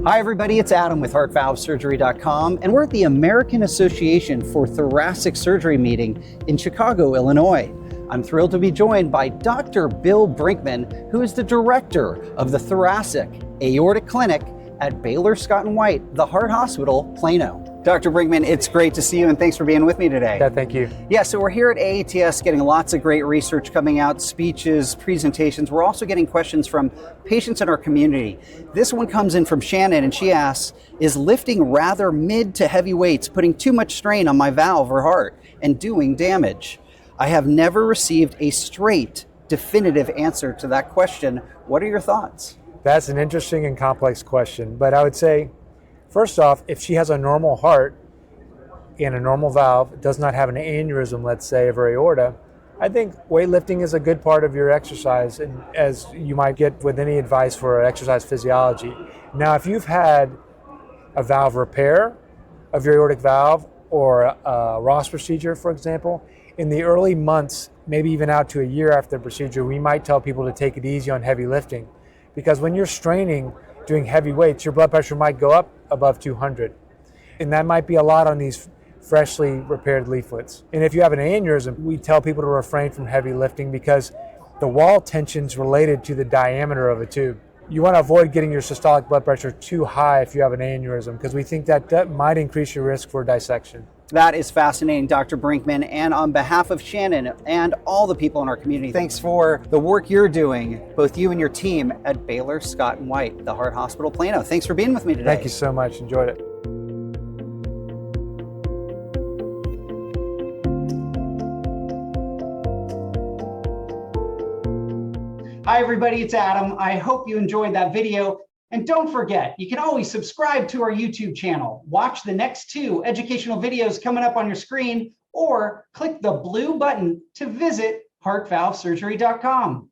Hi everybody, it's Adam with HeartValveSurgery.com, and we're at the American Association for Thoracic Surgery meeting in Chicago, Illinois. I'm thrilled to be joined by Dr. Bill Brinkman, who is the director of the Thoracic Aortic Clinic at Baylor Scott & White, the Heart Hospital, Plano. Dr. Brinkman, it's great to see you, and thanks for being with me today. Yeah, thank you. Yeah, so we're here at AATS getting lots of great research coming out, speeches, presentations. We're also getting questions from patients in our community. This one comes in from Shannon, and she asks, is lifting rather mid to heavy weights putting too much strain on my valve or heart and doing damage? I have never received a straight, definitive answer to that question. What are your thoughts? That's an interesting and complex question, but I would say, first off, if she has a normal heart and a normal valve, does not have an aneurysm, let's say, of her aorta, I think weightlifting is a good part of your exercise, and as you might get with any advice for exercise physiology. Now, if you've had a valve repair of your aortic valve or a Ross procedure, for example, in the early months, maybe even out to a year after the procedure, we might tell people to take it easy on heavy lifting, because when you're straining, doing heavy weights, your blood pressure might go up above 200. And that might be a lot on these freshly repaired leaflets. And if you have an aneurysm, we tell people to refrain from heavy lifting because the wall tension's related to the diameter of a tube. You want to avoid getting your systolic blood pressure too high if you have an aneurysm, because we think that might increase your risk for dissection. That is fascinating, Dr. Brinkman. And on behalf of Shannon and all the people in our community, thanks for the work you're doing, both you and your team at Baylor Scott & White, the Heart Hospital, Plano. Thanks for being with me today. Thank you so much. Enjoyed it. Hi, everybody. It's Adam. I hope you enjoyed that video. And don't forget, you can always subscribe to our YouTube channel, watch the next 2 educational videos coming up on your screen, or click the blue button to visit HeartValveSurgery.com.